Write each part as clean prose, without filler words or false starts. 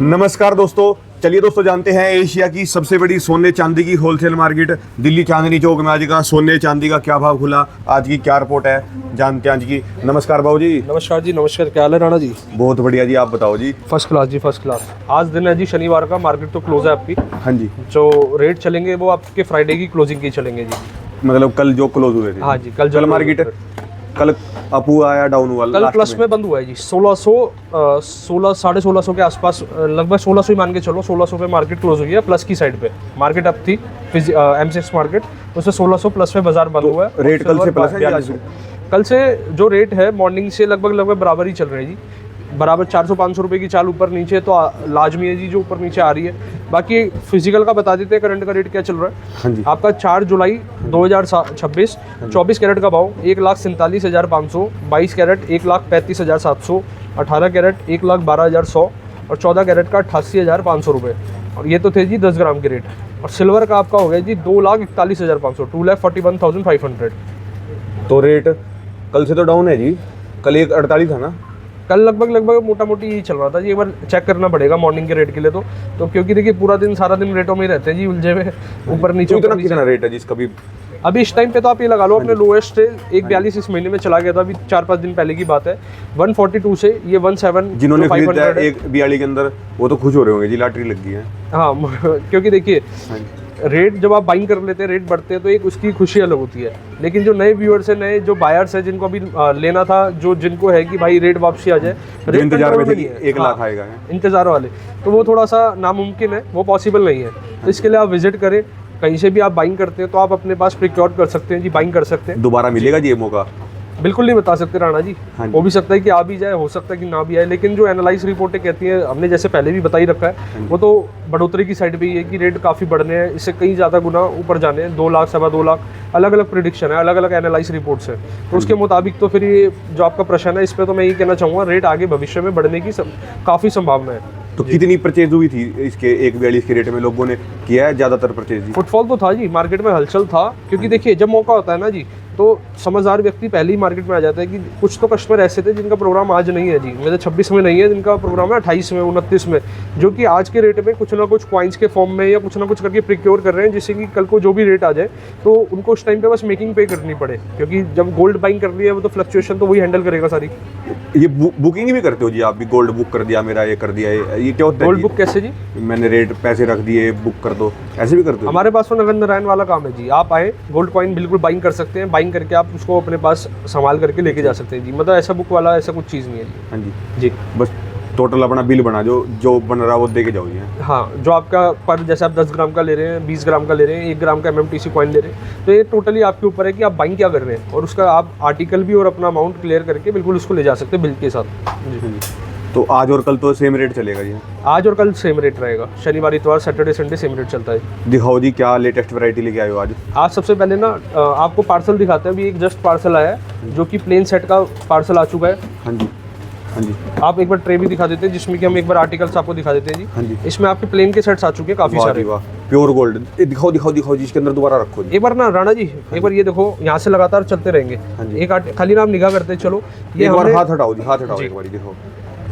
नमस्कार दोस्तों, चलिए दोस्तों जानते हैं एशिया की सबसे बड़ी सोने चांदी की होलसेल मार्केट दिल्ली चांदनी चौक में आज का सोने चांदी का क्या भाव खुला, आज की क्या रिपोर्ट है, जानते हैं आज की। नमस्कार बाबू जी। नमस्कार जी, नमस्कार। क्या हाल है राणा जी? बहुत बढ़िया जी, आप बताओ जी। फर्स्ट क्लास जी, फर्स्ट क्लास। आज दिन है जी शनिवार का, मार्केट तो क्लोज है आपकी। हाँ जी, जो रेट चलेंगे वो आपके फ्राइडे की क्लोजिंग के चलेंगे जी। मतलब कल जो क्लोज हुए थे। हाँ जी, कल जो मार्केट कल अप हुआ या डाउन हुआ? कल प्लस में बंद हुआ है जी। 1600 के आसपास, लगभग 1600 ही मान के चलो। 1600 पे मार्केट क्लोज हुई है, प्लस की साइड पे मार्केट अप थी। M6 मार्केट उसमें 1600 प्लस पे बाजार बंद हुआ है। रेट कल से प्लस है आज? कल से जो रेट है मॉर्निंग से लगभग बराबर ही चल रहे हैं जी। बराबर 400-500 रुपये की चाल ऊपर नीचे तो लाजमी है जी, जो ऊपर नीचे आ रही है। बाकी फिजिकल का बता देते हैं करंट का रेट क्या चल रहा है। हाँ जी। आपका 4 जुलाई 2026 24 कैरेट का भाव 1,47,500, 22 कैरेट 1,35,700, 18 कैरेट 1,12,100 और 14 कैरेट का 88,500 रुपये। और ये तो थे जी 10 ग्राम के रेट। और सिल्वर का आपका हो गया जी 2,41,500, 2,41,500। तो रेट कल से तो डाउन है जी, कल 1,48 था ना? कल लगभग मोटा मोटी यही चल रहा था जी। एक बार चेक करना पड़ेगा मॉर्निंग के रेट के लिए तो क्योंकि देखिए पूरा दिन सारा दिन रेटों में ही रहते हैं जी, उलझे हुए ऊपर नीचे। तो कितना रेट है जिसका भी अभी इस टाइम पे तो आप ये लगा लो अपने लोएस्ट से 1,42 इस महीने में चला गया था। अभी 4-5 दिन पहले की बात है। 142 से ये 17 जिन्होंने खरीदा है 1,42 के अंदर वो तो खुश हो रहे होंगे जी, लॉटरी लग गई है। हाँ क्योंकि देखिए रेट जब आप बाइंग कर लेते हैं, रेट बढ़ते हैं तो एक उसकी खुशी अलग होती है। लेकिन जो नए व्यूअर्स है, नए जो बायर्स है, जिनको अभी लेना था, जो जिनको है कि भाई रेट वापसी आ जाए, रेट इंतजार में नहीं है, 1 लाख आएगा है इंतजार वाले, तो वो थोड़ा सा नामुमकिन है, वो पॉसिबल नहीं है। तो इसके लिए आप विजिट करें। कहीं से भी आप बाइंग करते हैं तो आप अपने पास प्रिक्योर कर सकते हैं जी, बाइंग कर सकते हैं। दोबारा मिलेगा जी ये मौका? बिल्कुल नहीं बता सकते राणा जी। हाँ जी। हो भी सकता है कि आ भी जाए, हो सकता है कि ना भी आए। लेकिन जो एनालाइज रिपोर्टें कहती हैं, हमने जैसे पहले भी बता ही रखा है, वो तो बढ़ोतरी की साइड पे ही है कि रेट काफ़ी बढ़ने हैं, इससे कई ज़्यादा गुना ऊपर जाने हैं। 2 लाख, 2.25 लाख, अलग अलग प्रिडिक्शन है, अलग अलग एनालाइज रिपोर्ट्स हैं। तो उसके मुताबिक तो फिर ये जो आपका प्रश्न है, इस पर तो मैं ये कहना चाहूँगा, रेट आगे भविष्य में बढ़ने की काफ़ी संभावना है। तो कितनी परचेज हुई थी इसके 1,42 के रेट में? लोगों ने किया है ज़्यादातर परचेज? फुटफॉल तो था जी, मार्केट में हलचल था। क्योंकि देखिए जब मौका होता है ना जी, तो समझदार व्यक्ति पहले ही मार्केट में आ जाता है। कि कुछ तो कस्टमर ऐसे थे जिनका प्रोग्राम आज नहीं है जी, मेरे 26 में नहीं है, जिनका प्रोग्राम है 28 में, 29 में, जो कि आज के रेट में कुछ ना कुछ कॉइन्स के फॉर्म में या कुछ ना कुछ करके प्रिक्योर कर रहे हैं, जिससे कि कल को जो भी रेट आ जाए तो उनको उस टाइम पे बस मेकिंग पे करनी पड़े। क्योंकि जब गोल्ड बाइंग कर रही है वो तो फ्लक्चुएशन तो वही हैंडल करेगा सारी। ये बुकिंग भी करते हो जी आप भी? गोल्ड बुक कर दिया मेरा, ये कर दिया, ये क्या होता है? गोल्ड बुक कैसे जी? मैंने रेट पैसे रख दिए, बुक कर दो, ऐसे भी करते हो? हमारे पास तो नगद नारायण वाला काम है जी। आप आए, गोल्ड कॉइन बिल्कुल बाइंग कर सकते हैं, बाइंग करके आप उसको अपने पास संभाल करके लेके जा सकते हैं जी। मतलब ऐसा बुक वाला ऐसा कुछ चीज़ नहीं है जी। हाँ जी जी, बस टोटल अपना बिल बना, जो बन रहा है वो दे के जाओ जी। हाँ, जो आपका पर जैसे आप 10 ग्राम का ले रहे हैं, 20 ग्राम का ले रहे हैं, 1 ग्राम का MMTC कॉइन ले रहे हैं, तो ये टोटली आपके ऊपर है कि आप बाइंग क्या कर रहे हैं, और उसका आप आर्टिकल भी और अपना अमाउंट क्लियर करके बिल्कुल उसको ले जा सकते हैं बिल के साथ जी। तो आज और कल तो सेम रेट चलेगा जी? आज और कल सेम रेट रहेगा। शनिवार, इतवार, सैटरडे, संडे सेम रेट चलता है। दिखाओ जी क्या लेटेस्ट वैरायटी लेके आए हो आज? आज सबसे पहले ना आपको पार्सल दिखाते हैं। अभी एक जस्ट पार्सल आया है जो कि प्लेन सेट का पार्सल आ चुका है। हाँ जी, हाँ जी। आप एक बार ट्रे भी दिखा देते हैं, जिसमें कि हम एक बार आर्टिकल्स आपको दिखा देते हैं जी। हाँ जी। इसमें आपके प्लेन के सेट्स आ चुके हैं काफ़ी सारे। वाह, प्योर गोल्ड। दिखाओ दिखाओ दिखाओ जी, इसके अंदर दोबारा रखो जी। एक बार ना राणा जी, एक बार ये देखो, यहाँ से लगातार चलते रहेंगे। हाँ जी। एक खाली ना आप निगाह करते चलो, ये एक बार हाथ हटाओ जी, हाथ हटाओ एक बार, देखो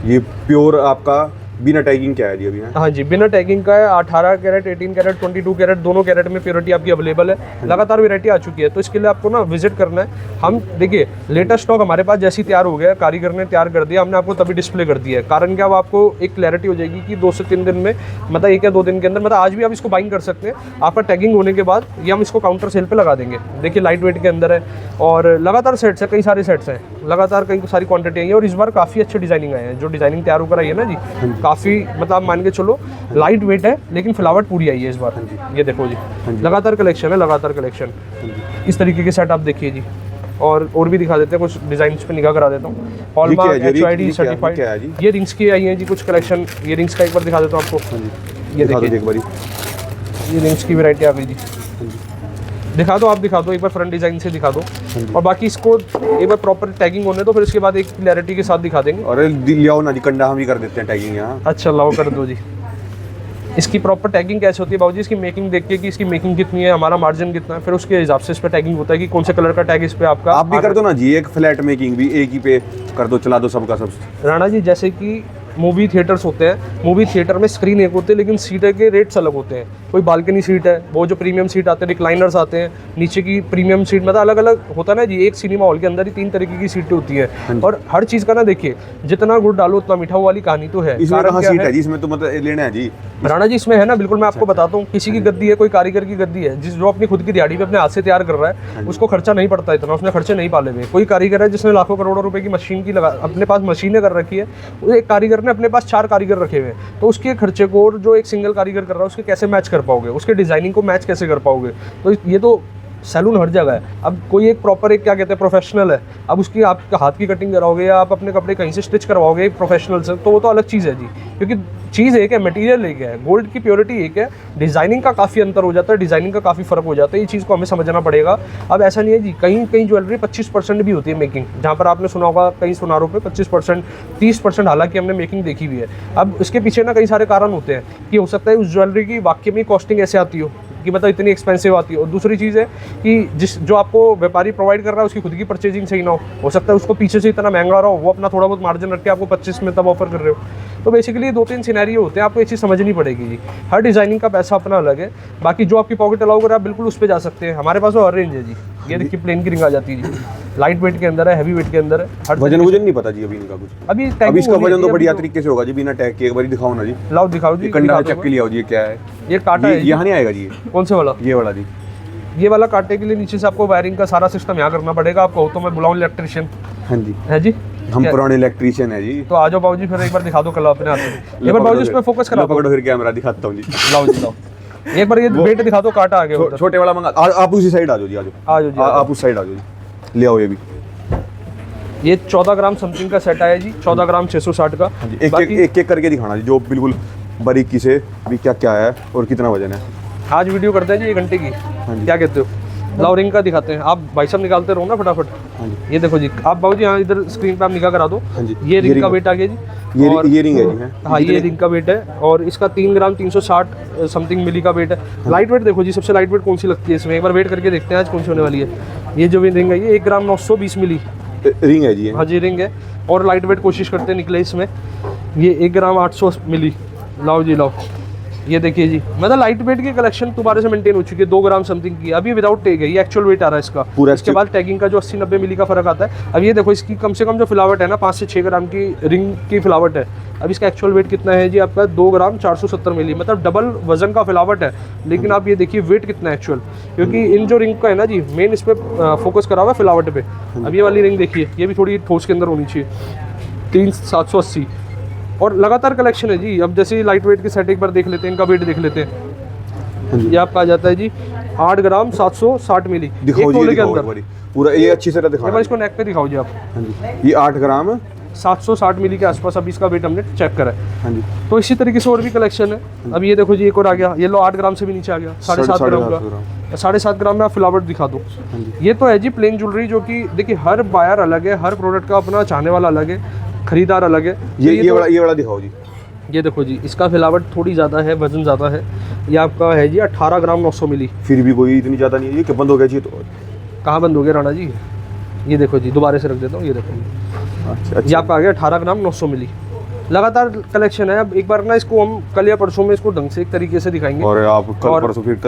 ये प्योर आपका बिना टैगिंग क्या है जी अभी? हाँ जी, बिना टैगिंग का है। 18 कैरेट, 18 कैरेट, 22 कैरेट, दोनों कैरेट में प्योरिटी आपकी अवेलेबल है। लगातार वैरायटी आ चुकी है, तो इसके लिए आपको ना विजिट करना है। हम देखिए लेटेस्ट स्टॉक हमारे पास जैसी तैयार हो गया, कारीगर ने तैयार कर दिया, हमने आपको तभी डिस्प्ले कर दिया है। कारण क्या, अब आपको एक क्लैरिटी हो जाएगी कि 2 से 3 दिन में, मतलब 1 या 2 दिन के अंदर, मतलब आज भी आप इसको बाइंग कर सकते हैं। आपका टैगिंग होने के बाद ये हम इसको काउंटर सेल पे लगा देंगे। देखिए लाइट वेट के अंदर है और लगातार सेट्स है, कई सारे सेट्स हैं, लगातार कई सारी क्वांटिटी आई है। और इस बार काफ़ी अच्छे डिजाइनिंग आए हैं। जो डिजाइनिंग तैयार होकर आई है ना जी, काफ़ी मतलब मान के चलो लाइट वेट है, लेकिन फ्लावट पूरी आई है इस बार। ये देखो जी, लगातार कलेक्शन है, लगातार कलेक्शन। इस तरीके के सेट आप देखिए जी। और भी दिखा देते हैं, कुछ डिजाइन पे निगाह करा देता हूँ। हॉलमार्क HID सर्टिफाइड ये रिंग्स की आई हैं जी, कुछ कलेक्शन। ये रिंग्स का एक बार दिखा देता हूँ आपको। ये देखिए, ये रिंग्स की वैरायटी आ गई जी। दिखा दो, आप दिखा दो एक बार, फ्रंट डिजाइन से दिखा दो। और बाकी इसको एक बार प्रॉपर टैगिंग होने दो, फिर इसके बाद एक क्लैरिटी के साथ दिखा देंगे। और लियाओ ना जी, कंडा हम ही कर देते हैं टैगिंग यहाँ। अच्छा लाओ, कर दो जी। इसकी प्रॉपर टैगिंग कैसे होती है बाबूजी? इसकी मेकिंग देख के कि इसकी मेकिंग कितनी है, हमारा मार्जिन कितना है, फिर उसके हिसाब से इस पे टैगिंग होता है कि कौन से कलर का टैग इस पे आपका। आप भी कर दो ना जी, एक फ्लैट मेकिंग भी एक ही पे कर दो, चला दो सबका सब। राणा जी जैसे कि मूवी थिएटर्स होते हैं, मूवी थिएटर में स्क्रीन एक होते हैं लेकिन सीटें के रेट्स अलग होते हैं। कोई बालकनी सीट है, वो जो प्रीमियम सीट आते हैं, रिक्लाइनर्स आते हैं, नीचे की प्रीमियम सीट, मतलब अलग अलग होता है ना जी। एक सिनेमा हॉल के अंदर ही 3 तरीके की सीटें होती हैं और हर चीज़ का ना देखिए जितना गुड़ डालो उतना मीठा, वो वाली कहानी तो है। इसमें कारण कहाँ क्या सीट है? है जी? इसमें तो मतलब लेना है जी। राणा जी इसमें है ना, बिल्कुल मैं आपको बताता हूँ। किसी की गद्दी है, कोई कारीगर की गद्दी है, जो अपनी खुद की दिहाड़ी पे अपने हाथ से तैयार कर रहा है, उसको खर्चा नहीं पड़ता इतना, उसने खर्चे नहीं पाले हुए। कोई कारीगर है जिसने लाखों करोड़ों रुपए की मशीन की लगा अपने पास मशीनें कर रखी है, एक कारीगर ने अपने पास 4 कारीगर रखे हुए हैं, तो उसके खर्चे को और जो एक सिंगल कारीगर कर रहा है उसके कैसे मैच कर पाओगे, उसके डिजाइनिंग को मैच कैसे कर पाओगे? तो ये तो सैलून हर जगह है। अब कोई एक प्रॉपर एक क्या कहते हैं प्रोफेशनल है, अब उसकी आप हाथ की कटिंग कराओगे या आप अपने कपड़े कहीं से स्टिच करवाओगे एक प्रोफेशनल से, तो वो तो अलग चीज़ है जी, क्योंकि चीज़ एक है, मटेरियल एक है, गोल्ड की प्योरिटी एक है, डिज़ाइनिंग का काफ़ी अंतर हो जाता है, डिज़ाइनिंग का काफ़ी फ़र्क हो जाता है। ये चीज़ को हमें समझना पड़ेगा। अब ऐसा नहीं है जी, कहीं कहीं ज्वेलरी 25% भी होती है मेकिंग, जहाँ पर आपने सुना होगा कई सुनारों पे 25%, 30%, हालांकि हमने मेकिंग देखी भी है। अब इसके पीछे ना कई सारे कारण होते हैं कि हो सकता है उस ज्वेलरी की वाकई में कॉस्टिंग ऐसे आती हो कि मतलब इतनी एक्सपेंसिव आती है, और दूसरी चीज़ है कि जो आपको व्यापारी प्रोवाइड कर रहा है उसकी खुद की परचेजिंग सही ना हो सकता है उसको पीछे से इतना महंगा रहा हो, वो अपना थोड़ा बहुत मार्जिन रख के आपको 25 में तब ऑफर कर रहे हो। तो बेसिकली 2-3 सिनेरियो होते हैं, आपको ये चीज़ समझनी पड़ेगी जी। हर डिज़ाइनिंग का पैसा अपना अलग है, बाकी जो आपकी पॉकेट अलाउ करे आप बिल्कुल उस पर जा सकते हैं। हमारे पास तो हर रेंज है जी। ये देखिए प्लेन की रिंग आ जाती है जी, लाइट वेट के अंदर है, हैवी वेट के अंदर है। हर वजन नहीं पता जी अभी इनका कुछ। अभी इसका वजन तो बढ़िया तरीके से होगा जी, बिना टैग के। एक बार दिखाओ ना जी, लाओ दिखाओ जी। कंडा चेक के लिए आओ जी, क्या है ये काटा है, यहाँ नहीं आएगा जी? कौन से वाला? ये वाला जी। ये वाला काटने के लिए नीचे से आपको वायरिंग का सारा सिस्टम यहाँ करना पड़ेगा। आपको तो मैं बुलाऊं इलेक्ट्रिशियन? हाँ जी, है जी, हम पुराने इलेक्ट्रिशियन है जी। तो आ जाओ बाबूजी, फिर एक बार दिखा दो कला अपने हाथ में। एक बार बाबूजी इसमें फोकस करा, पकड़ो फिर कैमरा दिखाता हूँ जी। लाओ जी लाओ, एक बार ये वेट दिखा दो, काटा आ गया। छोटे वाला मंगा, आप उसी साइड आ जाओ जी, आ जाओ जी, आप उस साइड आ जाओ जी, ले आओ ये भी। ये 14 ग्राम समथिंग का सेट आया जी, 14 ग्राम 660 का। एक करके दिखाना जी, जो बिल्कुल बारीकी से भी क्या क्या है और कितना वजन है। आज वीडियो करते हैं जी 1 घंटे की, क्या कहते हो? लाओ रिंग का दिखाते हैं, आप भाई साहब निकालते रहो ना फटाफट। ये देखो जी, आप बाबूजी यहाँ इधर स्क्रीन पे आप निकाह करा दो। ये रिंग का वेट आ गया जी, ये रिंग है जी। हाँ, ये रिंग का वेट है और इसका 3 ग्राम 360 समथिंग मिली का वेट है। लाइट वेट देखो जी, सबसे लाइट वेट कौन सी लगती है इसमें, एक बार वेट करके देखते हैं आज कौन सी होने वाली है। ये जो भी रिंग है ये 1 ग्राम 920 मिली रिंग है जी। हाँ जी रिंग है, और लाइट वेट कोशिश करते हैं निकले इसमें। ये 1 ग्राम 800 मिली। लाओ जी लाओ, ये देखिए जी, मतलब लाइट वेट की कलेक्शन दोबारा से मेंटेन हो चुकी है। 2 ग्राम समथिंग की, अभी विदाउट टैग है, ये एक्चुअल वेट आ रहा है इसका पूरा। इसके बाद टैगिंग का जो 80-90 मिली का फर्क आता है। अब ये देखो इसकी कम से कम जो फिलावट है ना 5 से 6 ग्राम की रिंग की फिलावट है। अब इसका एक्चुअल वेट कितना है जी आपका? 2 ग्राम 470 मिली, मतलब डबल वजन का फिलावट है। लेकिन आप ये देखिए वेट कितना है एक्चुअल, क्योंकि इन जो रिंग का है ना जी मेन इस पर फोकस करा हुआ है फिलावट पे। अब ये वाली रिंग देखिए, ये भी थोड़ी ठोस के अंदर होनी चाहिए। 3780 और लगातार कलेक्शन है जी। अब जैसे लाइट वेट के सेट एक बार देख लेते हैं, इनका वेट देख लेते हैं। ये आपका आ जाता है जी 8 ग्राम 760 मिली। दिखाओ जी, के अंदर पूरा ये अच्छी तरह दिखाओ। इसको नेक पे दिखाओ जी आप। हाँ जी, ये 8 ग्राम 760 मिली के आसपास अभी इसका वेट हमने चेक करा है। हाँ जी, तो इसी तरीके से और भी कलेक्शन है। अब ये देखो जी एक और आ गया, ये लो 8 ग्राम से भी नीचे आ गया, 7.5 ग्राम का। 7.5 ग्राम में आप फिलावट दिखा दो। ये तो है जी प्लेन ज्वेलरी, जो कि देखिए हर बायर अलग है, हर प्रोडक्ट का अपना चाहने वाला अलग है, खरीदार अलग है। ये वाला दिखाओ जी। ये देखो जी, इसका फिलावट थोड़ी ज़्यादा है, वजन ज़्यादा है। ये आपका है जी 18 ग्राम 900 मिली। फिर भी कोई इतनी ज़्यादा नहीं है, ये क्या बंद हो गया जी? तो कहाँ बंद हो गया राणा जी? ये देखो जी, दोबारा से रख देता हूँ, ये देखो अच्छा। ये आपका आ गया 18 ग्राम 900 मिली। लगातार कलेक्शन है। अब एक बार ना इसको हम कल या परसों में इसको ढंग से एक तरीके से दिखाएंगे। और आप कल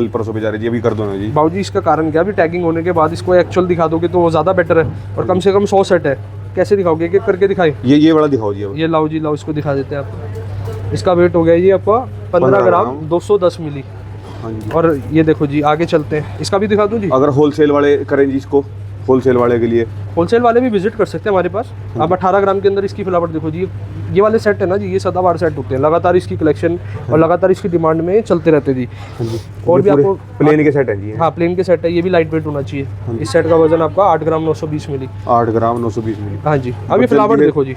परसों पे जा रहे जी, अभी कर दो ना जी। बाबूजी इसका कारण क्या, अभी टैगिंग होने के बाद इसको एक्चुअल दिखा दोगे तो वो ज़्यादा बेटर है। और कम से कम 100 सेट है, कैसे दिखाओगे? एक एक करके दिखाए। ये वाला दिखाओ जी। ये लाओ जी लाओ, इसको दिखा देते हैं आपको। इसका वेट हो गया जी आपका 15 ग्राम 210 मिली। हाँ जी, और ये देखो जी आगे चलते हैं, इसका भी दिखा दूँ जी। अगर होलसेल वाले करें जी इसको, होलसेल वाले के लिए, होलसेल वाले भी विजिट कर सकते हैं हमारे पास। अब 18 ग्राम के अंदर इसकी फिलावट देखो जी। ये वाले सेट है ना जी, ये सदाबहार सेट होते हैं, लगातार इसकी कलेक्शन और लगातार इसकी डिमांड में चलते रहते जी। और भी आपको प्लेन के सेट है जी। हाँ प्लेन के सेट है, ये भी लाइट वेट होना चाहिए। इस सेट का वजन आपका 8 ग्राम 920 मिली। 8 ग्राम 920 मिली। हाँ जी, अभी फिलावट देखो जी।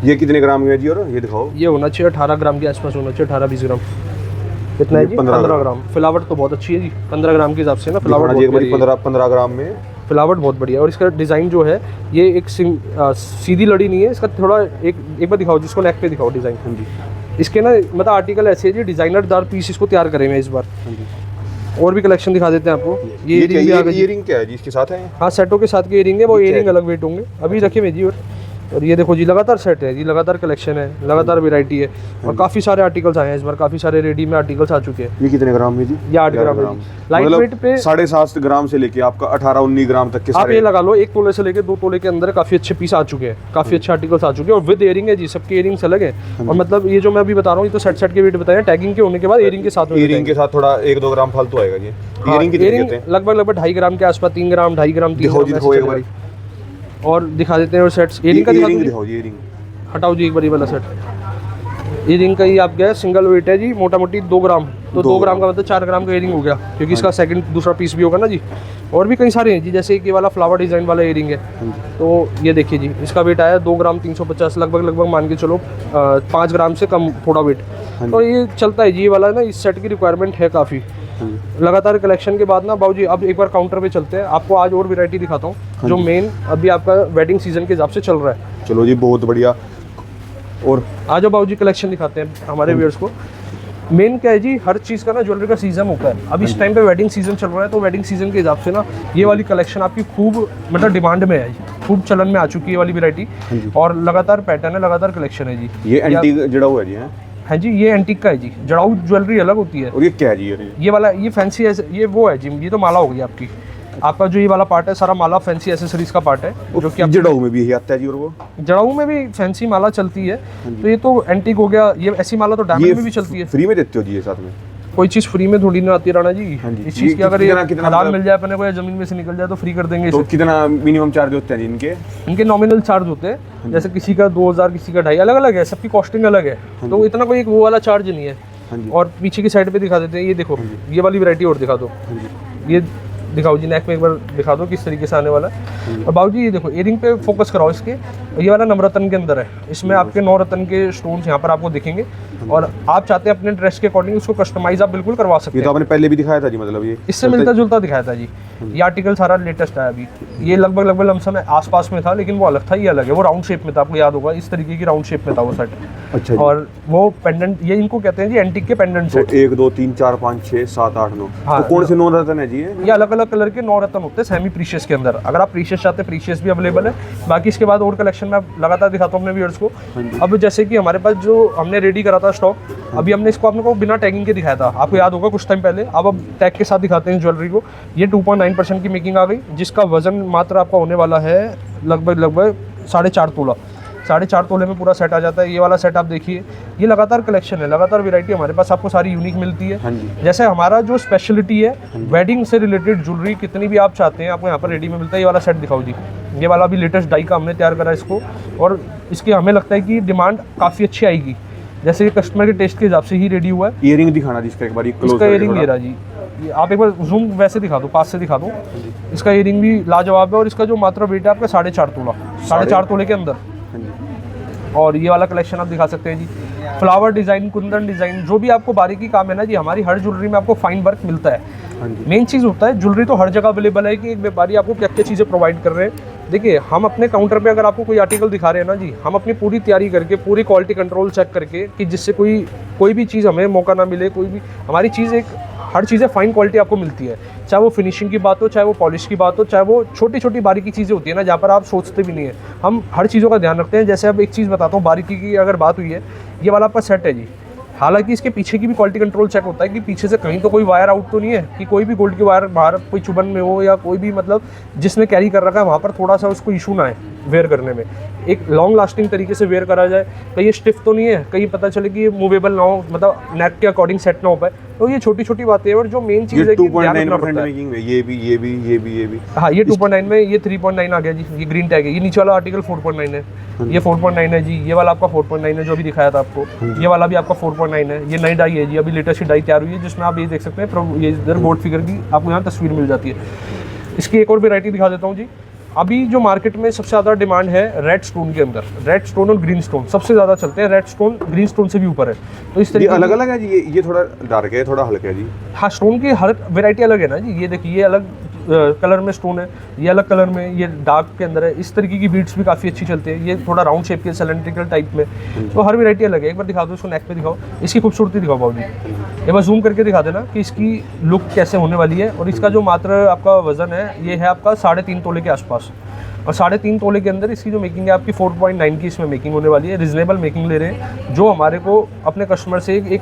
ये कितने ग्राम है जी? और ये दिखाओ। ये होना चाहिए 18 ग्राम के आसपास होना चाहिए, 18-20 ग्राम। कितना है जी? 15 ग्राम। फिलावट तो बहुत अच्छी है जी, 15 ग्राम के हिसाब से ना फिलावट 15 ग्राम में फिलावट बहुत बढ़िया है। और इसका डिज़ाइन जो है ये एक सीधी लड़ी नहीं है, इसका थोड़ा एक बार दिखाओ जिसको नेक पे दिखाओ डिज़ाइन। हाँ जी, इसके ना मतलब आर्टिकल ऐसे है जी, डिज़ाइनर दार पीस इसको तैयार करे हैं इस बार। हाँ जी, और भी कलेक्शन दिखा देते हैं आपको। ये रिंग क्या है जी? इसके साथ है? हाँ, सेटों के साथ के इयरिंग है, वो इयरिंग अलग वेट होंगे। अभी रखे में जी। और और ये देखो जी लगातार सेट है जी, लगातार कलेक्शन है, लगातार वैरायटी है और काफ़ी सारे आर्टिकल्स आए हैं इस बार, काफ़ी सारे रेडी में आर्टिकल्स आ चुके हैं। ये कितने ग्राम में जी? ये 8 ग्राम है जी। लाइट वेट पे 7.5 ग्राम से लेके आपका 18-19 ग्राम तक के आप सारे ये लगा लो 1 तोले से लेके 2 तोले के अंदर काफ़ी अच्छे पीस आ चुके हैं, काफ़ी अच्छे आर्टिकल्स आ चुके हैं और विद एयरिंग है जी, सबके एयरिंग्स अलग है। और मतलब ये जो मैं अभी बता रहा हूँ ये तो सेट के वेट बताया, टैगिंग के होने के बाद एयरिंग के साथ ईयरिंग के साथ थोड़ा 1-2 ग्राम फालतू आएगा जी। ईयरिंग कितने कहते हैं? लगभग 2.5 ग्राम के आसपास, 3 ग्राम 2.5 ग्राम 3 दिखाओ जी, ग्राम दिखाओ ऐसे एक बारी। चलेगा। और दिखा देते हैं और सेट्स एयरिंग का दिखा दूं जी? दिखाओ जी ईयरिंग। हटाओ जी एक बार ये वाला सेट, एयरिंग का ही आप गया सिंगल वेट है जी, मोटा मोटी 2 ग्राम, तो 2 ग्राम का मतलब 4 ग्राम का एयरिंग हो गया, क्योंकि इसका सेकंड दूसरा पीस भी होगा ना जी। और भी कई सारे हैं जी, जैसे एक ये वाला फ्लावर डिज़ाइन वाला एयरिंग है, तो ये देखिए जी, इसका वेट आया 2 ग्राम 350, लगभग मान के चलो 5 ग्राम से कम थोड़ा वेट। तो ये चलता है जी, ये वाला ना इस सेट की रिक्वायरमेंट है काफ़ी। लगातार कलेक्शन के बाद ना बाबूजी अब एक बार काउंटर पे चलते हैं, आपको आज और वैरायटी दिखाता हूँ जो मेन अभी आपका वेडिंग सीजन के हिसाब से चल रहा है। चलो जी, बहुत बढ़िया। और आज बाबूजी कलेक्शन दिखाते हैं हमारे व्यूअर्स को। मेन क्या है जी, हर चीज़ का ना ज्वेलरी का सीजन होता है, अब इस टाइम पे वेडिंग सीजन चल रहा है, तो वेडिंग सीजन के हिसाब से ना ये वाली कलेक्शन आपकी खूब मतलब डिमांड में है जी, खूब चलन में आ चुकी है ये वाली वैरायटी, और लगातार पैटर्न है, लगातार कलेक्शन है जी। ये एंटीक जड़ा हुआ है जी? हाँ जी, ये एंटीक का है जी, जड़ाऊ ज्वेलरी अलग होती है। और ये क्या है जी? ये वाला ये फैंसी ये वो है जी, ये तो माला हो गई आपकी, आपका जो ये वाला पार्ट है सारा माला फैंसी एसेसरीज का पार्ट है, जो कि जड़ाऊ में भी यही आता है जी? और वो जड़ाऊ में भी फैंसी माला चलती है, तो ये तो एंटीक हो गया। ये ऐसी माला तो डायमंड में भी चलती है। फ्री में देते हो जी ये साथ में? कोई चीज़ फ्री में थोड़ी ना आती राणा जी, इस चीज़ की अगर कितना खदान मिल जाए अपने को या जमीन में से निकल जाए तो फ्री कर देंगे। तो कितना मिनिमम चार्ज होते हैं जी इनके? इनके नॉमिनल चार्ज होते हैं, जैसे किसी का 2000, किसी का 2.5, अलग अलग है, सबकी कॉस्टिंग अलग है, तो इतना कोई एक वो वाला चार्ज नहीं है। और पीछे की साइड पे दिखा देते हैं, ये देखो ये वाली वैरायटी और दिखा दो, ये दिखाओ जी, नेक में एक बार दिखा दो किस तरीके से आने वाला है। और बाबूजी ये देखो एयरिंग पे फोकस कराओ इसके, ये वाला नवरत्न के अंदर है, इसमें आपके 9 रत्न के स्टोन्स यहाँ पर आपको दिखेंगे, और आप चाहते हैं अपने ड्रेस के अकॉर्डिंग उसको कस्टमाइज आप बिल्कुल करवा सकते हैं। ये तो आपने पहले भी दिखाया था जी, मतलब ये इससे मिलता जुलता दिखाया था जी। ये आर्टिकल सारा लेटेस्ट है अभी, ये लगभग लमसम आसपास में था, लेकिन वो अलग था, ये अलग है, वो राउंड शेप में था, आपको याद होगा इस तरीके की राउंड शेप में था वो सेट। अच्छा। और वो पेंडेंट, ये इनको कहते हैं जी एंटीक के पेंडेंट सेट। 1 2 3 4 5 6 7 8 9। तो कौन से 9 रत्न है जी? ये अलग अलग कलर के 9 रत्न होते हैं सेमी प्रीशियस के अंदर। अगर आप प्रीशियस चाहते हैं प्रीशियस भी अवेलेबल है, बाकी इसके बाद और कलेक्शन में लगातार दिखाता हूँ अपने व्यूअर्स को। अब जैसे कि हमारे पास जो हमने रेडी करा था स्टॉक, अभी हमने इसको आपने को बिना टैगिंग के दिखाया था, आपको याद होगा कुछ टाइम पहले। अब टैग के साथ दिखाते हैं ज्वेलरी को। ये 2.9% की मेकिंग आ गई, जिसका वजन मात्र आपका होने वाला है लगभग 4.5 तोला। 4.5 तोले में पूरा सेट आ जाता है। ये वाला सेट आप देखिए, ये लगातार कलेक्शन है, लगातार वैरायटी हमारे पास आपको सारी यूनिक मिलती है। जैसे हमारा जो स्पेशलिटी है वेडिंग से रिलेटेड ज्वेलरी कितनी भी आप चाहते हैं आपको यहाँ पर रेडी में मिलता है। ये वाला सेट दिखाओ जी, ये वाला भी लेटेस्ट डाई का हमने तैयार करा इसको, और इसकी हमें लगता है कि डिमांड काफ़ी अच्छी आएगी, जैसे कस्टमर के टेस्ट के हिसाब से ही रेडी हुआ है। ईयरिंग दिखाना जिसका एक बार क्लोज, इसका ईयरिंग ये रहा जी, आप एक बार जूम वैसे दिखा दो, पास से दिखा दो। इसका ईयरिंग भी लाजवाब है, और इसका जो मात्र वेट है आपका 4.5 तोला, 4.5 तोले के अंदर। और ये वाला कलेक्शन आप दिखा सकते हैं जी, फ्लावर डिज़ाइन, कुंदन डिज़ाइन, जो भी आपको बारीकी काम है ना जी, हमारी हर ज्वेलरी में आपको फाइन वर्क मिलता है। मेन चीज़ होता है ज्वेलरी तो हर जगह अवेलेबल है कि एक व्यापारी आपको क्या क्या चीज़ें प्रोवाइड कर रहे हैं। देखिए हम अपने काउंटर पे अगर आपको कोई आर्टिकल दिखा रहे हैं ना जी, हम अपनी पूरी तैयारी करके, पूरी क्वालिटी कंट्रोल चेक करके, कि जिससे कोई भी चीज़ हमें मौका ना मिले, कोई भी हमारी चीज़ हर चीज़ें फाइन क्वालिटी आपको मिलती है, चाहे वो फिनिशिंग की बात हो, चाहे वो पॉलिश की बात हो, चाहे वो छोटी छोटी बारीकी चीज़ें होती है ना जहाँ पर आप सोचते भी नहीं है, हम हर चीज़ों का ध्यान रखते हैं। जैसे अब एक चीज़ बताता हूँ, बारीकी की अगर बात हुई है, ये वाला आपका सेट है जी, हालांकि इसके पीछे की भी क्वालिटी कंट्रोल चेक होता है कि पीछे से कहीं तो कोई वायर आउट तो नहीं है, कि कोई भी गोल्ड की वायर बाहर कोई चुभन में हो, या कोई भी मतलब जिसने कैरी कर रखा है वहाँ पर थोड़ा सा उसको इशू ना आए वेयर करने में, एक लॉन्ग लास्टिंग तरीके से वेयर करा जाए। कहीं ये स्टिफ तो नहीं है, कहीं पता चले कि ये मूवेबल ना हो, मतलब नेक के अकॉर्डिंग सेट ना हो पाए, तो ये छोटी छोटी बातें हैं। और जो मेन चीज़ है कि 2.9% मेकिंग में ये भी हाँ, ये 2.9 में ये 3.9 आ गया जी, ये ग्रीन टैग है। ये नीचे वाला आर्टिकल 4.9 है, ये 4.9 है जी। ये वाला आपका 4.9 है जो अभी दिखाया था आपको, ये वाला भी आपका 4.9 है। ये नई डाई है जी, अभी लेटेस्ट डाई तैयार हुई है, जिसमें आप ये देख सकते हैं, ये इधर गोल्ड फिगर की आपको यहाँ तस्वीर मिल जाती है। इसकी एक और वैरायटी दिखा देता हूँ जी। अभी जो मार्केट में सबसे ज़्यादा डिमांड है रेड स्टोन के अंदर, रेड स्टोन और ग्रीन स्टोन सबसे ज़्यादा चलते हैं। रेड स्टोन ग्रीन स्टोन से भी ऊपर है, तो इस तरीके अलग अलग है जी। ये थोड़ा डार्क है, थोड़ा हल्का है जी। हाँ, स्टोन की हर वैरायटी अलग है ना जी। ये देखिए, ये अलग कलर में स्टोन है, ये अलग कलर में, ये डार्क के अंदर है। इस तरीके की बीट्स भी काफ़ी अच्छी चलती है। ये थोड़ा राउंड शेप के सिलेंड्रिकल टाइप में, तो हर वैरायटी अलग है। एक बार दिखा दो इसको, नेक पे दिखाओ, इसकी खूबसूरती दिखाओ बाबू जी। एक बार जूम करके दिखा देना कि इसकी लुक कैसे होने वाली है। और इसका जो मात्र आपका वजन है, ये है आपका 3.5 तोले के आसपास। और 3.5 तोले के अंदर इसकी जो मेकिंग है आपकी 4.9 की इसमें मेकिंग होने वाली है। रिजनेबल मेकिंग ले रहे हैं, जो हमारे को अपने कस्टमर से एक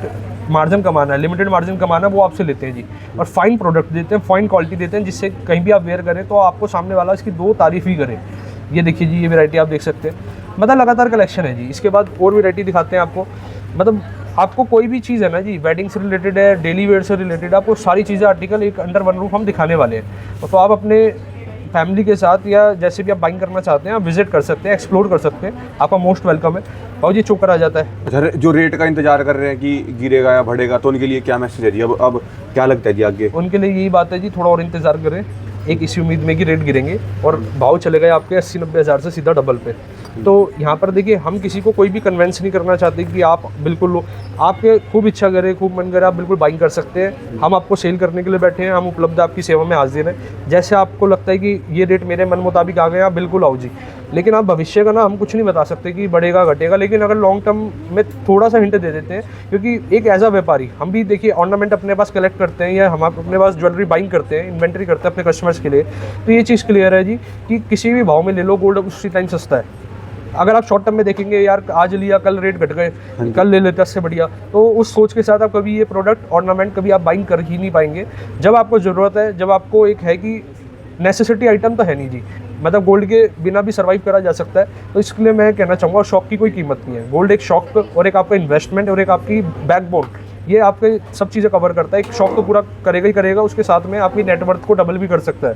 मार्जिन कमाना है, लिमिटेड मार्जिन कमाना है, वो आपसे लेते हैं जी। और फाइन प्रोडक्ट देते हैं, फाइन क्वालिटी देते हैं, जिससे कहीं भी आप वेयर करें तो आपको सामने वाला इसकी 2 तारीफ ही करे। ये देखिए जी, ये वैरायटी आप देख सकते हैं, मतलब लगातार कलेक्शन है जी। इसके बाद और वैरायटी दिखाते हैं आपको। मतलब आपको कोई भी चीज़ है ना जी, वेडिंग से रिलेटेड है, डेली वेयर से रिलेटेड, आपको सारी चीज़ें आर्टिकल एक अंडर वन रूफ हम दिखाने वाले हैं। तो आप अपने फैमिली के साथ या जैसे भी आप बाइंग करना चाहते हैं आप विजिट कर सकते हैं, एक्सप्लोर कर सकते हैं, आपका मोस्ट वेलकम है। और जी चोकर आ जाता है। अच्छा, जो रेट का इंतजार कर रहे हैं कि गिरेगा या बढ़ेगा, तो उनके लिए क्या मैसेज है जी? अब क्या लगता है जी आगे? उनके लिए यही बात है जी, थोड़ा और इंतज़ार करें, एक इसी उम्मीद में कि रेट गिरेंगे और भाव चले गए आपके 80-90 हज़ार से सीधा डबल पे। तो यहाँ पर देखिए, हम किसी को कोई भी कन्वेंस नहीं करना चाहते कि आप बिल्कुल लो, आपके खूब इच्छा करे, खूब मन करे, आप बिल्कुल बाइंग कर सकते हैं। हम आपको सेल करने के लिए बैठे हैं, हम उपलब्ध आपकी सेवा में हाजिर हैं। जैसे आपको लगता है कि ये रेट मेरे मन मुताबिक आ गए, आप बिल्कुल आओ जी। लेकिन आप भविष्य का ना हम कुछ नहीं बता सकते कि बढ़ेगा घटेगा, लेकिन अगर लॉन्ग टर्म में थोड़ा सा हिंट दे देते हैं, क्योंकि एक एज अ व्यापारी हम भी देखिए ऑर्नामेंट अपने पास कलेक्ट करते हैं या हम अपने पास ज्वेलरी बाइंग करते हैं, इन्वेंटरी करते हैं अपने कस्टमर्स के लिए। तो ये चीज़ क्लियर है जी कि किसी भी भाव में ले लो, गोल्ड उसी टाइम सस्ता है। अगर आप शॉर्ट टर्म में देखेंगे, यार आज लिया कल रेट घट गए, कल ले लेते उससे बढ़िया, तो उस सोच के साथ आप कभी ये प्रोडक्ट ऑर्नामेंट कभी आप बाइंग कर ही नहीं पाएंगे। जब आपको ज़रूरत है, जब आपको एक है कि नेसेसिटी आइटम तो है नहीं जी, मतलब गोल्ड के बिना भी सर्वाइव करा जा सकता है, तो इसके लिए मैं कहना चाहूँगा शौक की कोई कीमत नहीं है। गोल्ड एक शौक और एक आपका इन्वेस्टमेंट और एक आपकी बैकबोन, ये आपके सब चीज़ें कवर करता है। एक शौक तो पूरा करेगा ही करेगा, उसके साथ में आपकी नेटवर्थ को डबल भी कर सकता है।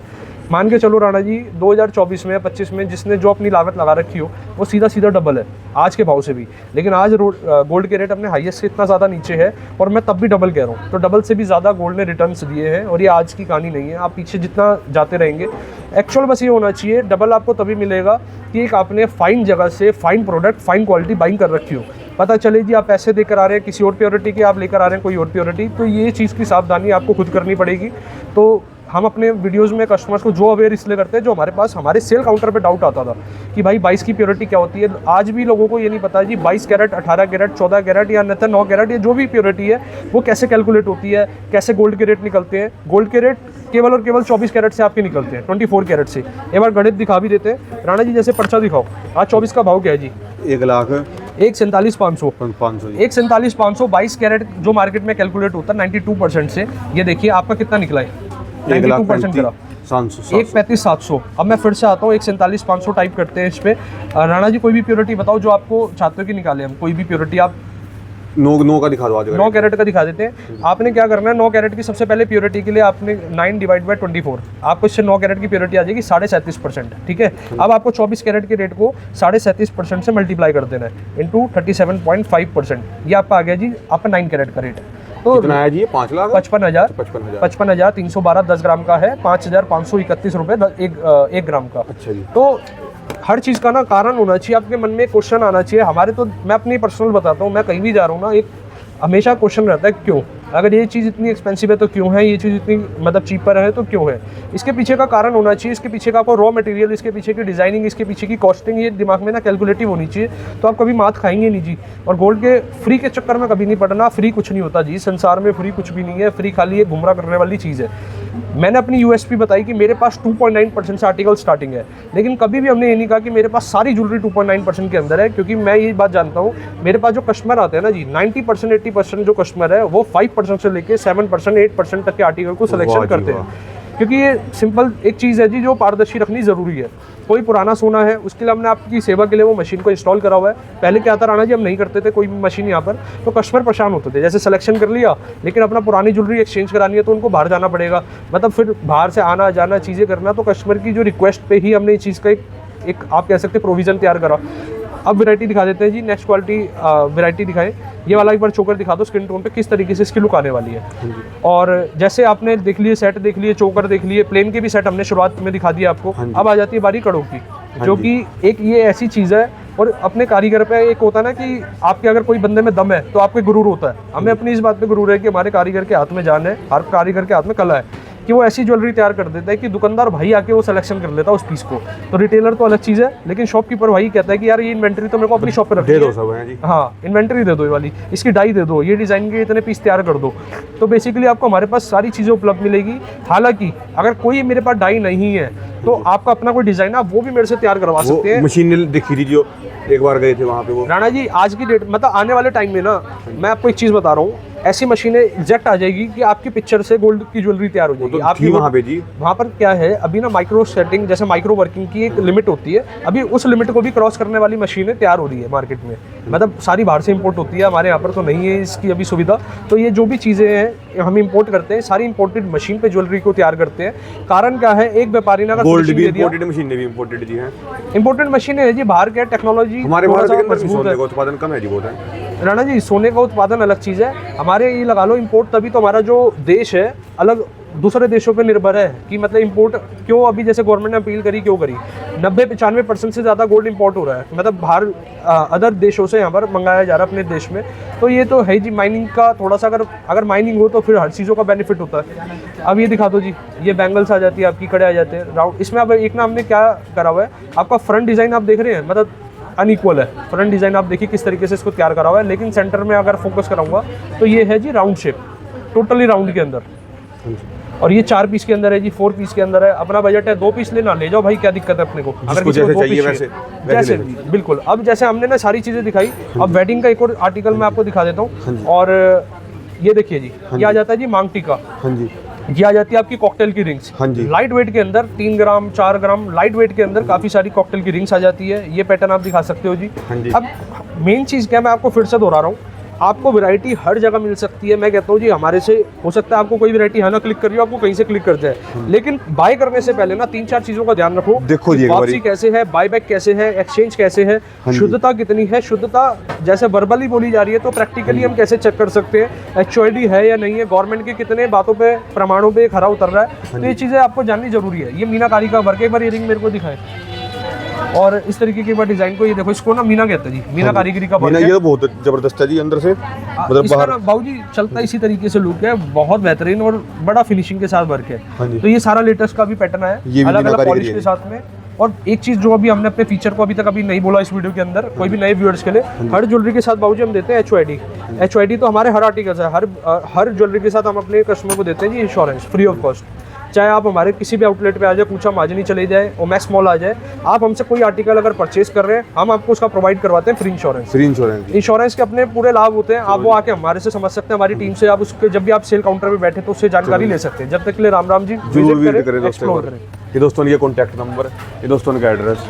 मान के चलो राणा जी, 2024 में या 25 में जिसने जो अपनी लागत लगा रखी हो वो सीधा सीधा डबल है आज के भाव से भी। लेकिन आज गोल्ड के रेट अपने हाईएस्ट से इतना ज़्यादा नीचे है, और मैं तब भी डबल कह रहा हूँ, तो डबल से भी ज़्यादा गोल्ड ने रिटर्न्स दिए हैं। और ये आज की कहानी नहीं है, आप पीछे जितना जाते रहेंगे, एक्चुअल बस ये होना चाहिए, डबल आपको तभी मिलेगा कि एक आपने फाइन जगह से fine product, fine quality buying कर रखी हो। पता चले जी आप पैसे देकर आ रहे हैं किसी और प्योरिटी के, आप लेकर आ रहे हैं कोई और प्योरिटी, तो ये चीज़ की सावधानी आपको खुद करनी पड़ेगी। तो हम अपने वीडियोस में कस्टमर्स को जो अवेयर इसलिए करते हैं, जो हमारे पास हमारे सेल काउंटर पे डाउट आता था कि भाई 22 की प्योरिटी क्या होती है। आज भी लोगों को ये नहीं पता जी 22 कैरेट, 18 कैरेट, 14 कैरेट या 9 कैरेट, ये जो भी प्योरिटी है वो कैसे कैलकुलेट होती है, कैसे गोल्ड के रेट निकलते हैं। गोल्ड के रेट केवल और केवल 24 कैरेट से आपके निकलते हैं, 24 कैरेट से। एक बार गणित दिखा भी देते हैं राणा जी, जैसे पर्चा दिखाओ, आज 24 का भाव क्या है जी? 1,47,500 1,47,500 22 कैरेट जो मार्केट में कैलकुलेट होता है 92% से। ये देखिए आपका कितना निकला है, 92% करा, 1,35,700। अब मैं फिर से आता हूँ, 1,47,500 टाइप करते हैं इस पे। राणा जी कोई भी प्योरिटी बताओ जो आपको चाहते हो कि निकाले हम, कोई भी प्योरिटी आप। 9 का दिखा दो आज। 9 कैरेट का दिखा देते हैं। आपने क्या करना है, 9 कैरेट की सबसे पहले प्योरिटी के लिए आपने 9 डिवाइड बाई 24, आपको इससे 9 कैरेट की प्योरिटी आ जाएगी 37.5%। ठीक है, अब आपको 24 कैरेट के रेट को 37.5% से मल्टीप्लाई कर देना है इंटू 37.5%। ये आपका आ गया जी आपका 9 कैरेट का रेट। तो कितना आया जी ये? 5 लाख 55,312 10 ग्राम का है, 5,531 रुपये एक ग्राम का। अच्छा जी। तो हर चीज़ का ना कारण होना चाहिए, आपके मन में क्वेश्चन आना चाहिए। हमारे तो मैं अपनी पर्सनल बताता हूँ, मैं कहीं भी जा रहा हूँ ना, एक हमेशा क्वेश्चन रहता है क्यों, अगर ये चीज़ इतनी एक्सपेंसिव है तो क्यों है, ये चीज़ इतनी मतलब चीपर है तो क्यों है। इसके पीछे का कारण होना चाहिए, इसके पीछे का आपको रॉ मटेरियल, इसके पीछे की डिज़ाइनिंग, इसके पीछे की कॉस्टिंग, ये दिमाग में ना कैलकुलेटिव होनी चाहिए, तो आप कभी मात खाएंगे नहीं जी। और गोल्ड के फ्री के चक्कर में कभी नहीं पड़ना, फ्री कुछ नहीं होता जी, संसार में फ्री कुछ भी नहीं है। फ्री खाली एक गुमराह करने वाली चीज़ है। मैंने अपनी यूएसपी बताई कि मेरे पास 2.9% से आर्टिकल स्टार्टिंग है, लेकिन कभी भी हमने ये नहीं कहा कि मेरे पास सारी ज्वेलरी 2.9% के अंदर है, क्योंकि मैं ये बात जानता हूँ, मेरे पास जो कस्टमर आते हैं ना जी, 90% 80% जो कस्टमर है वो 5% से लेके 7% 8% तक के आर्टिकल को सिलेक्शन करते हैं। क्योंकि ये सिंपल एक चीज़ है जी, जो पारदर्शी रखनी ज़रूरी है। कोई पुराना सोना है, उसके लिए हमने आपकी सेवा के लिए वो मशीन को इंस्टॉल करा हुआ है। पहले क्या था राणा जी, हम नहीं करते थे कोई भी मशीन यहाँ पर, तो कस्टमर परेशान होते थे। जैसे सिलेक्शन कर लिया, लेकिन अपना पुरानी ज्वेलरी एक्सचेंज करानी है तो उनको बाहर जाना पड़ेगा, मतलब फिर बाहर से आना जाना चीज़ें करना। तो कस्टमर की जो रिक्वेस्ट पे ही हमने इस चीज़ का एक आप कह सकते प्रोविज़न तैयार करा। अब वैरायटी दिखा देते हैं जी, नेक्स्ट क्वालिटी वैरायटी दिखाएं। ये वाला एक बार चोकर दिखा दो स्किन टोन पे किस तरीके से इसकी लुक आने वाली है। और जैसे आपने देख लिए सेट, देख लिए चोकर, देख लिए प्लेन के भी सेट हमने शुरुआत में दिखा दिया आपको। अब आ जाती है बारी कड़ों की, जो कि एक ये ऐसी चीज़ है, और अपने कारीगर पे एक होता है ना कि आपके अगर कोई बंदे में दम है तो आपको गुरूर होता है। हमें अपनी इस बात पे गुरूर है कि हमारे कारीगर के हाथ में जान है, हर कारीगर के हाथ में कला है, कि वो ऐसी ज्वेलरी तैयार कर देता है कि दुकानदार भाई आके वो सिलेक्शन कर लेता है उस पीस को। तो रिटेलर तो अलग चीज़ है, लेकिन शॉपकीपर भाई कहता है कि यार ये इन्वेंटरी तो मेरे को अपनी शॉप पे रख दे दो सब है जी। हाँ, इन्वेंटरी दे दो, ये वाली इसकी डाई दे दो, ये डिज़ाइन के इतने पीस तैयार कर दो। तो बेसिकली आपको हमारे पास सारी चीज़ें उपलब्ध मिलेगी। हालांकि अगर कोई मेरे पास डाई नहीं है तो आपका अपना कोई डिजाइन है आप वो भी मेरे से तैयार करवा वो सकते हैं। मशीन दिखी थी जो एक बार गए थे वहाँ पे वो। राणा जी आज की डेट मतलब आने वाले टाइम में ना मैं आपको एक चीज़ बता रहा हूँ, ऐसी मशीनें एग्जैक्ट आ जाएगी कि आपकी पिक्चर से गोल्ड की ज्वेलरी तैयार हो जाएगी। तो आपकी थी वहाँ पे जी। वहाँ पर क्या है अभी ना माइक्रो सेटिंग जैसे माइक्रो वर्किंग की एक लिमिट होती है, अभी उस लिमिट को भी क्रॉस करने वाली मशीनें तैयार हो रही है मार्केट में। मतलब सारी बाहर से इंपोर्ट होती है, हमारे यहाँ पर तो नहीं है इसकी अभी सुविधा। तो ये जो भी चीज़ें हैं हम इंपोर्ट करते हैं, सारी इंपोर्टेड मशीन पे ज्वेलरी को तैयार करते हैं। कारण क्या है, एक व्यापारी ने अगर गोल्ड finishing भी दे दिया, इम्पोर्टेड, मशीनें भी इम्पोर्टेड जी हैं। इंपोर्टेड मशीनें है जी, बाहर क्या टेक्नोलॉजी हमारे थोड़ा भारत सा के अंदर भी मजबूत सोने है। का उत्पादन कम है जी बहुत है। राणा जी सोने का उत्पादन अलग चीज़ है, हमारे ये लगा लो इंपोर्ट, तभी तो हमारा जो देश है अलग दूसरे देशों पे निर्भर है कि मतलब इंपोर्ट क्यों अभी जैसे गवर्नमेंट ने अपील करी क्यों करी, 90-95% से ज़्यादा गोल्ड इंपोर्ट हो रहा है, मतलब बाहर अदर देशों से यहाँ पर मंगाया जा रहा है अपने देश में। तो ये तो है जी माइनिंग का थोड़ा सा, अगर माइनिंग हो तो फिर हर चीज़ों का बेनिफिट होता है। अब ये दिखा दो जी, ये बैंगल्स आ जाती है आपकी, कड़े आ जाते हैं राउंड। इसमें अब एक ना हमने क्या करा हुआ है, आपका फ्रंट डिज़ाइन आप देख रहे हैं मतलब अनइक्वल है, फ्रंट डिज़ाइन आप देखिए किस तरीके से इसको तैयार करा हुआ है, लेकिन सेंटर में अगर फोकस कराऊंगा तो ये है जी राउंड शेप, टोटली राउंड के अंदर। और ये 4 पीस के अंदर है जी, 4 पीस के अंदर है। अपना बजट है 2 पीस लेना, ले जाओ भाई, क्या दिक्कत है अपने को, जिसको किसी को जैसे 2 चाहिए पीस वैसे जैसे ले लो। बिल्कुल। अब जैसे हमने ना सारी चीज़ें दिखाई, अब वेडिंग का एक और आर्टिकल मैं आपको दिखा देता हूँ। और ये देखिए जी, ये आ जाता है जी मांग टीका, हाँ जी। ये आ जाती है आपकी कॉकटेल की रिंग्स, हाँ जी। लाइट वेट के अंदर 3 ग्राम 4 ग्राम लाइट वेट के अंदर काफ़ी सारी कॉकटेल की रिंग्स आ जाती है। ये पैटर्न आप दिखा सकते हो जी। हाँ जी। अब मेन चीज़ क्या, मैं आपको फिर से दोहरा रहा हूँ, आपको वैरायटी हर जगह मिल सकती है। मैं कहता हूँ जी हमारे से हो सकता है आपको कोई वैरायटी है ना क्लिक कर रही हो, आपको कहीं से क्लिक कर जाए, लेकिन बाय करने से पहले ना 3-4 चीज़ों का ध्यान रखो। देखो जी एक वापसी बारी। कैसे है, बायबैक कैसे है, एक्सचेंज कैसे है, जी। शुद्धता कितनी है, शुद्धता जैसे वर्बली बोली जा रही है तो प्रैक्टिकली हम कैसे चेक कर सकते हैं, HOD है या नहीं है, गवर्नमेंट के कितने बातों पे प्रमाणों पे खरा उतर रहा है। तो ये चीज़ें आपको जाननी जरूरी है। ये मीनाकारी का वर्क, एक बार ये रिंग मेरे को दिखाएं। और इस तरीके के बार डिजाइन को, ये देखो इसको ना मीना कहते हैं जी, मीना कारीगरी का वर्क मीना है। ये तो बहुत जबरदस्त है जी अंदर से, मतलब इसका बाहर। ना बाबूजी चलता इसी तरीके से लुक है, बहुत बेहतरीन और बड़ा फिनिशिंग के साथ वर्क है। हाँ जी। तो ये सारा लेटेस्ट का भी पैटर्न है, ये भी अलग अलग मीनाकारी पॉलिश है। के साथ में। और एक चीज जो अभी हमने अपने फीचर को अभी तक नहीं बोला इस वीडियो के अंदर, कोई भी नए व्यूअर्स के लिए, हर ज्वेलरी के साथ बाबूजी हम देते हैं HOD। HOD तो हमारे हर आर्टिकल है, हर ज्वेलरी के साथ हम अपने कस्टमर को देते हैं जी इंश्योरेंस फ्री ऑफ कॉस्ट। चाहे आप हमारे किसी भी आउटलेट पे आ जाए, पूछा महाजनी चले जाए, ओमैक्स मॉल आ जाए, आप हमसे कोई आर्टिकल अगर परचेज कर रहे हैं, हम आपको उसका प्रोवाइड करवाते हैं free insurance. Free insurance. Insurance के अपने पूरे लाभ होते हैं, आप वो आके हमारे से समझ सकते हैं, हमारी टीम से आप उसके जब भी आप सेल काउंटर पे बैठे तो उससे जानकारी ले सकते हैं। जब तक के लिए राम राम जी, जरूर विजिट विजिट करें दोस्तों। एक्सप्लोर करें। ये दोस्तों ये कॉन्टैक्ट नंबर, ये दोस्तों का एड्रेस।